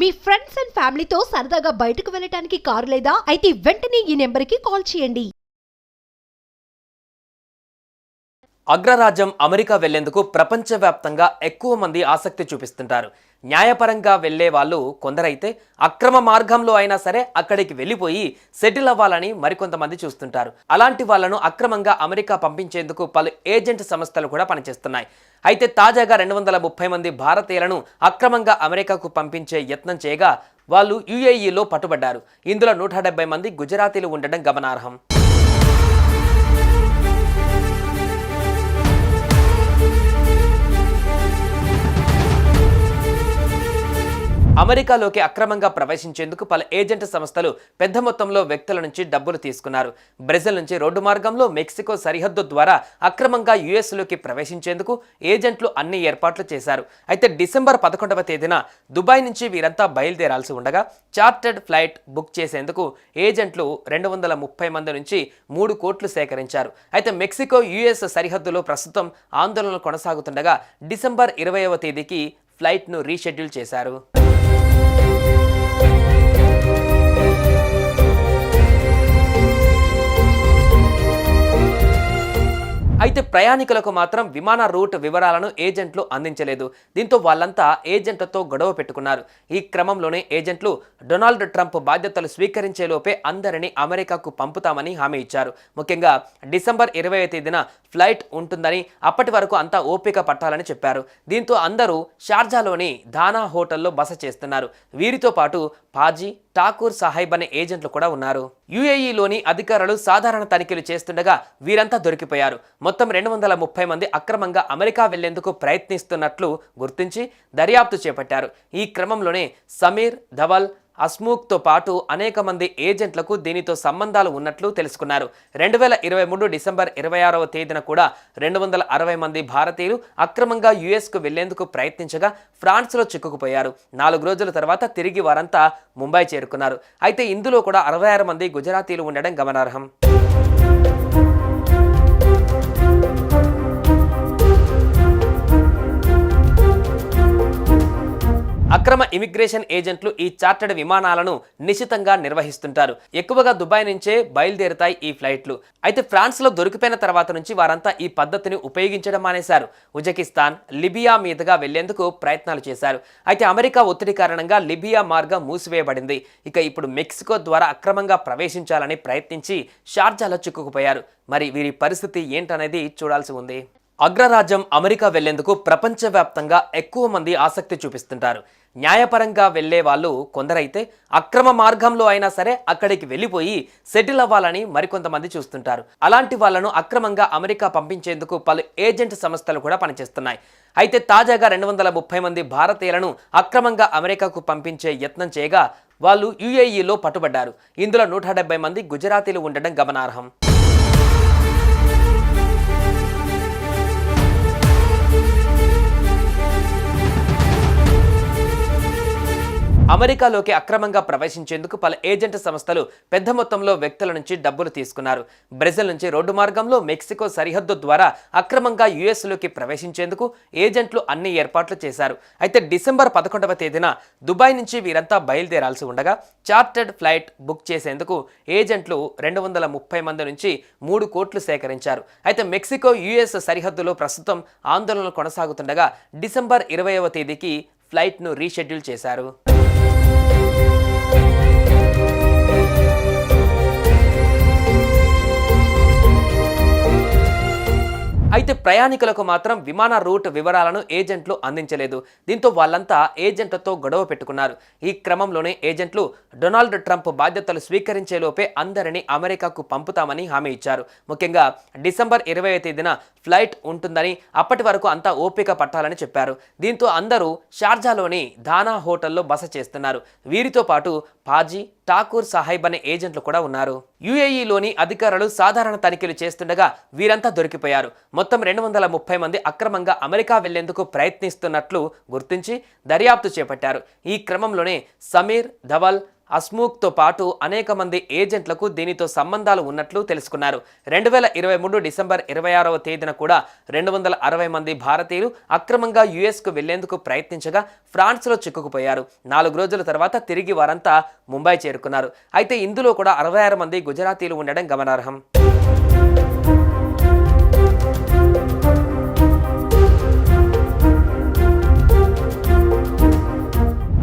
Me friends and ఫ్యామిలీతో సరదాగా బయటకు వెళ్ళటానికి కారు లేదా అయితే వెంటనే ఈ నెంబర్కి కాల్ చేయండి. అగ్రరాజ్యం అమెరికా వెళ్లేందుకు ప్రపంచవ్యాప్తంగా ఎక్కువ మంది ఆసక్తి చూపిస్తుంటారు. న్యాయపరంగా వెళ్లే వాళ్ళు కొందరైతే అక్రమ మార్గంలో అయినా సరే అక్కడికి వెళ్ళిపోయి సెటిల్ అవ్వాలని మరికొంతమంది చూస్తుంటారు. అలాంటి వాళ్లను అక్రమంగా అమెరికా పంపించేందుకు పలు ఏజెంట్ సంస్థలు కూడా పనిచేస్తున్నాయి. అయితే తాజాగా 230 మంది భారతీయులను అక్రమంగా అమెరికాకు పంపించే యత్నం చేయగా వాళ్ళు యుఏఈలో పట్టుబడ్డారు. ఇందులో 170 మంది గుజరాతీలు ఉండడం గమనార్హం. అమెరికాలోకి అక్రమంగా ప్రవేశించేందుకు పలు ఏజెంట్ సంస్థలు పెద్ద మొత్తంలో వ్యక్తుల నుంచి డబ్బులు తీసుకున్నారు. బ్రెజిల్ నుంచి రోడ్డు మార్గంలో మెక్సికో సరిహద్దు ద్వారా అక్రమంగా యుఎస్లోకి ప్రవేశించేందుకు ఏజెంట్లు అన్ని ఏర్పాట్లు చేశారు. అయితే డిసెంబర్ 11వ తేదీన దుబాయ్ నుంచి వీరంతా బయలుదేరాల్సి ఉండగా చార్టర్డ్ ఫ్లైట్ బుక్ చేసేందుకు ఏజెంట్లు 230 మంది నుంచి 3 కోట్లు సేకరించారు. అయితే మెక్సికో యుఎస్ సరిహద్దులో ప్రస్తుతం ఆందోళనలు కొనసాగుతుండగా డిసెంబర్ 20వ తేదీకి ఫ్లైట్ను రీషెడ్యూల్ చేశారు. అయితే ప్రయాణికులకు మాత్రం విమాన రూట్ వివరాలను ఏజెంట్లు అందించలేదు. దీంతో వాళ్ళంతా ఏజెంట్లతో గొడవ పెట్టుకున్నారు. ఈ క్రమంలోనే ఏజెంట్లు డొనాల్డ్ ట్రంప్ బాధ్యతలు స్వీకరించేలోపే అందరినీ అమెరికాకు పంపుతామని హామీ ఇచ్చారు. ముఖ్యంగా డిసెంబర్ 20వ తేదీన ఫ్లైట్ ఉంటుందని, అప్పటి వరకు అంతా ఓపిక పట్టాలని చెప్పారు. దీంతో అందరూ షార్జాలోని దానా హోటల్లో బస చేస్తున్నారు. వీరితో పాటు పాజీ, ఠాకూర్ సాహెబ్ అనే ఏజెంట్లు కూడా ఉన్నారు. యుఏఈలోని అధికారులు సాధారణ తనిఖీలు చేస్తుండగా వీరంతా దొరికిపోయారు. మొత్తం 230 మంది అక్రమంగా అమెరికా వెళ్లేందుకు ప్రయత్నిస్తున్నట్లు గుర్తించి దర్యాప్తు చేపట్టారు. ఈ క్రమంలోనే సమీర్, ధవల్, హస్ముఖ్తో పాటు అనేక మంది ఏజెంట్లకు దీనితో సంబంధాలు ఉన్నట్లు తెలుసుకున్నారు. 2023 డిసెంబర్ 26వ తేదీన కూడా 260 మంది భారతీయులు అక్రమంగా యుఎస్కు వెళ్లేందుకు ప్రయత్నించగా ఫ్రాన్స్లో చిక్కుకుపోయారు. 4 రోజుల తర్వాత తిరిగి వారంతా ముంబై చేరుకున్నారు. అయితే ఇందులో కూడా 66 మంది గుజరాతీలు ఉండడం గమనార్హం. అక్రమ ఇమిగ్రేషన్ ఏజెంట్లు ఈ చార్టర్డ్ విమానాలను నిశితంగా నిర్వహిస్తుంటారు. ఎక్కువగా దుబాయ్ నుంచే బయలుదేరుతాయి ఈ ఫ్లైట్లు. అయితే ఫ్రాన్స్లో దొరికిపోయిన తర్వాత నుంచి వారంతా ఈ పద్ధతిని ఉపయోగించడం మానేశారు. ఉజ్బెకిస్తాన్, లిబియా మీదుగా వెళ్లేందుకు ప్రయత్నాలు చేశారు. అయితే అమెరికా ఒత్తిడి కారణంగా లిబియా మార్గం మూసివేయబడింది. ఇక ఇప్పుడు మెక్సికో ద్వారా అక్రమంగా ప్రవేశించాలని ప్రయత్నించి షార్జాలో చిక్కుకుపోయారు. మరి వీరి పరిస్థితి ఏంటనేది చూడాల్సి ఉంది. అగ్రరాజ్యం అమెరికా వెళ్లేందుకు ప్రపంచవ్యాప్తంగా ఎక్కువ మంది ఆసక్తి చూపిస్తుంటారు. న్యాయపరంగా వెళ్లే వాళ్ళు కొందరైతే అక్రమ మార్గంలో అయినా సరే అక్కడికి వెళ్ళిపోయి సెటిల్ అవ్వాలని మరికొంతమంది చూస్తుంటారు. అలాంటి వాళ్లను అక్రమంగా అమెరికా పంపించేందుకు పలు ఏజెంట్ సంస్థలు కూడా పనిచేస్తున్నాయి. అయితే తాజాగా 230 మంది భారతీయులను అక్రమంగా అమెరికాకు పంపించే యత్నం చేయగా వాళ్ళు యుఏఈలో పట్టుబడ్డారు. ఇందులో 170 మంది గుజరాతీలు ఉండడం గమనార్హం. అమెరికాలోకి అక్రమంగా ప్రవేశించేందుకు పలు ఏజెంట్ సంస్థలు పెద్ద మొత్తంలో వ్యక్తుల నుంచి డబ్బులు తీసుకున్నారు. బ్రెజిల్ నుంచి రోడ్డు మార్గంలో మెక్సికో సరిహద్దు ద్వారా అక్రమంగా యుఎస్లోకి ప్రవేశించేందుకు ఏజెంట్లు అన్ని ఏర్పాట్లు చేశారు. అయితే డిసెంబర్ 11వ తేదీన దుబాయ్ నుంచి వీరంతా బయలుదేరాల్సి ఉండగా చార్టర్డ్ ఫ్లైట్ బుక్ చేసేందుకు ఏజెంట్లు 230 మంది నుంచి 3 కోట్లు సేకరించారు. అయితే మెక్సికో యుఎస్ సరిహద్దులో ప్రస్తుతం ఆందోళనలు కొనసాగుతుండగా డిసెంబర్ 20వ తేదీకి ఫ్లైట్ను రీషెడ్యూల్ చేశారు. అయితే ప్రయాణికులకు మాత్రం విమాన రూట్ వివరాలను ఏజెంట్లు అందించలేదు. దీంతో వాళ్ళంతా ఏజెంట్లతో గొడవ పెట్టుకున్నారు. ఈ క్రమంలోనే ఏజెంట్లు డొనాల్డ్ ట్రంప్ బాధ్యతలు స్వీకరించేలోపే అందరినీ అమెరికాకు పంపుతామని హామీ ఇచ్చారు. ముఖ్యంగా డిసెంబర్ 20వ తేదీన ఫ్లైట్ ఉంటుందని, అప్పటి వరకు అంతా ఓపిక పట్టాలని చెప్పారు. దీంతో అందరూ షార్జాలోని దానా హోటల్లో బస చేస్తున్నారు. వీరితో పాటు పాజీ, ఠాకూర్ సాహెబ్ అనే ఏజెంట్లు కూడా ఉన్నారు. యుఏఈలోని అధికారులు సాధారణ తనిఖీలు చేస్తుండగా వీరంతా దొరికిపోయారు. మొత్తం 230 మంది అక్రమంగా అమెరికా వెళ్లేందుకు ప్రయత్నిస్తున్నట్లు గుర్తించి దర్యాప్తు చేపట్టారు. ఈ క్రమంలోనే సమీర్, ధవల్, అస్మూక్తో పాటు అనేక మంది ఏజెంట్లకు దీనితో సంబంధాలు ఉన్నట్లు తెలుసుకున్నారు. 2023 డిసెంబర్ 26వ తేదీన కూడా 260 మంది భారతీయులు అక్రమంగా యుఎస్కు వెళ్లేందుకు ప్రయత్నించగా ఫ్రాన్స్లో చిక్కుకుపోయారు. 4 రోజుల తర్వాత తిరిగి వారంతా ముంబై చేరుకున్నారు. అయితే ఇందులో కూడా 66 మంది గుజరాతీలు ఉండడం గమనార్హం.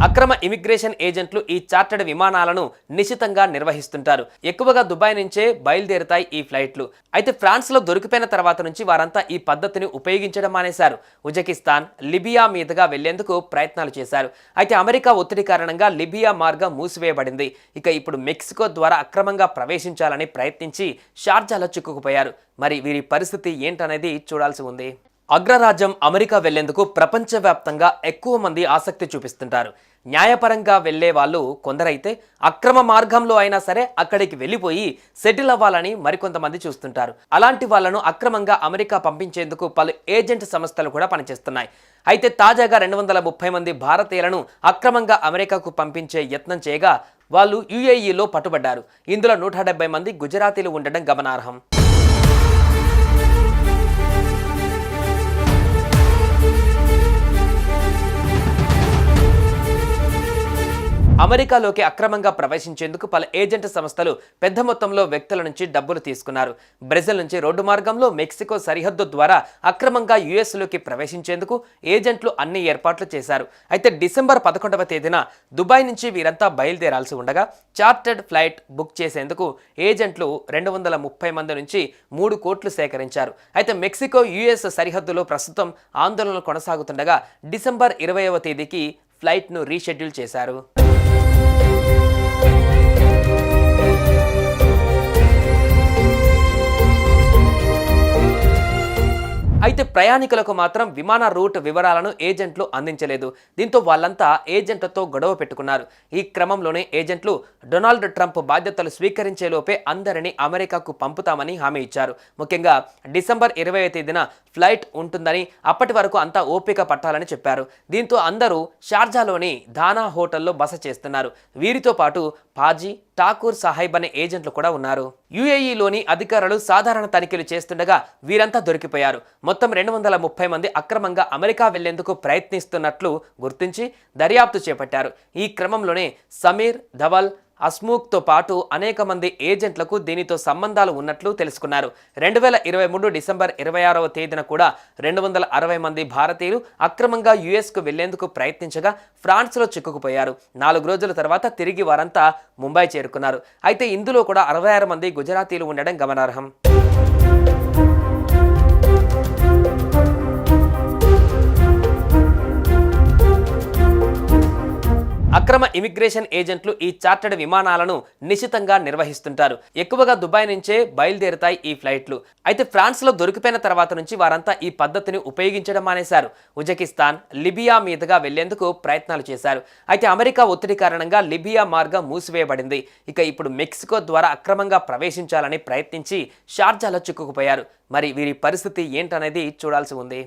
అక్రమ ఇమిగ్రేషన్ ఏజెంట్లు ఈ చార్టర్డ్ విమానాలను నిశితంగా నిర్వహిస్తుంటారు. ఎక్కువగా దుబాయ్ నుంచే బయలుదేరుతాయి ఈ ఫ్లైట్లు. అయితే ఫ్రాన్స్లో దొరికిపోయిన తర్వాత నుంచి వారంతా ఈ పద్ధతిని ఉపయోగించడం మానేశారు. ఉజ్బెకిస్తాన్, లిబియా మీదుగా వెళ్లేందుకు ప్రయత్నాలు చేశారు. అయితే అమెరికా ఒత్తిడి కారణంగా లిబియా మార్గం మూసివేయబడింది. ఇక ఇప్పుడు మెక్సికో ద్వారా అక్రమంగా ప్రవేశించాలని ప్రయత్నించి షార్జాలో చిక్కుకుపోయారు. మరి వీరి పరిస్థితి ఏంటనేది చూడాల్సి ఉంది. అగ్రరాజ్యం అమెరికా వెళ్లేందుకు ప్రపంచవ్యాప్తంగా ఎక్కువ మంది ఆసక్తి చూపిస్తుంటారు. న్యాయపరంగా వెళ్లే వాళ్ళు కొందరైతే అక్రమ మార్గంలో అయినా సరే అక్కడికి వెళ్ళిపోయి సెటిల్ అవ్వాలని మరికొంతమంది చూస్తుంటారు. అలాంటి వాళ్లను అక్రమంగా అమెరికా పంపించేందుకు పలు ఏజెంట్ సంస్థలు కూడా పనిచేస్తున్నాయి. అయితే తాజాగా 230 మంది భారతీయులను అక్రమంగా అమెరికాకు పంపించే యత్నం చేయగా వాళ్ళు యుఏఈలో పట్టుబడ్డారు. ఇందులో 170 మంది గుజరాతీలు ఉండడం గమనార్హం. అమెరికాలోకి అక్రమంగా ప్రవేశించేందుకు పలు ఏజెంట్ సంస్థలు పెద్ద మొత్తంలో వ్యక్తుల నుంచి డబ్బులు తీసుకున్నారు. బ్రెజిల్ నుంచి రోడ్డు మార్గంలో మెక్సికో సరిహద్దు ద్వారా అక్రమంగా యుఎస్లోకి ప్రవేశించేందుకు ఏజెంట్లు అన్ని ఏర్పాట్లు చేశారు. అయితే డిసెంబర్ 11వ తేదీన దుబాయ్ నుంచి వీరంతా బయలుదేరాల్సి ఉండగా చార్టర్డ్ ఫ్లైట్ బుక్ చేసేందుకు ఏజెంట్లు 230 మంది నుంచి 3 కోట్లు సేకరించారు. అయితే మెక్సికో యుఎస్ సరిహద్దులో ప్రస్తుతం ఆందోళనలు కొనసాగుతుండగా డిసెంబర్ 20వ తేదీకి ఫ్లైట్ను రీషెడ్యూల్ చేశారు. అయితే ప్రయాణికులకు మాత్రం విమాన రూట్ వివరాలను ఏజెంట్లు అందించలేదు. దీంతో వాళ్ళంతా ఏజెంట్లతో గొడవ పెట్టుకున్నారు. ఈ క్రమంలోనే ఏజెంట్లు డొనాల్డ్ ట్రంప్ బాధ్యతలు స్వీకరించేలోపే అందరినీ అమెరికాకు పంపుతామని హామీ ఇచ్చారు. ముఖ్యంగా డిసెంబర్ 20వ తేదీన ఫ్లైట్ ఉంటుందని, అప్పటి వరకు అంతా ఓపిక పట్టాలని చెప్పారు. దీంతో అందరూ షార్జాలోని దానా హోటల్లో బస చేస్తున్నారు. వీరితో పాటు పాజీ, ఠాకూర్ సాహెబ్ అనే ఏజెంట్లు కూడా ఉన్నారు. యుఏఈలోని అధికారులు సాధారణ తనిఖీలు చేస్తుండగా వీరంతా దొరికిపోయారు. మొత్తం 230 మంది అక్రమంగా అమెరికా వెళ్లేందుకు ప్రయత్నిస్తున్నట్లు గుర్తించి దర్యాప్తు చేపట్టారు. ఈ క్రమంలోనే సమీర్, ధవల్, అస్మూక్తో పాటు అనేక మంది ఏజెంట్లకు దీనితో సంబంధాలు ఉన్నట్లు తెలుసుకున్నారు. 2023 డిసెంబర్ 26వ తేదీన కూడా 260 మంది భారతీయులు అక్రమంగా యుఎస్కు వెళ్లేందుకు ప్రయత్నించగా ఫ్రాన్స్లో చిక్కుకుపోయారు. 4 రోజుల తర్వాత తిరిగి వారంతా ముంబై చేరుకున్నారు. అయితే ఇందులో కూడా 66 మంది గుజరాతీలు ఉండడం గమనార్హం. అక్రమ ఇమిగ్రేషన్ ఏజెంట్లు ఈ చార్టర్డ్ విమానాలను నిశితంగా నిర్వహిస్తుంటారు. ఎక్కువగా దుబాయ్ నుంచే బయలుదేరుతాయి ఈ ఫ్లైట్లు. అయితే ఫ్రాన్స్లో దొరికిపోయిన తర్వాత నుంచి వారంతా ఈ పద్ధతిని ఉపయోగించడం మానేశారు. ఉజ్బెకిస్తాన్, లిబియా మీదుగా వెళ్లేందుకు ప్రయత్నాలు చేశారు. అయితే అమెరికా ఒత్తిడి కారణంగా లిబియా మార్గం మూసివేయబడింది. ఇక ఇప్పుడు మెక్సికో ద్వారా అక్రమంగా ప్రవేశించాలని ప్రయత్నించి షార్జాలో చిక్కుకుపోయారు. మరి వీరి పరిస్థితి ఏంటనేది చూడాల్సి ఉంది.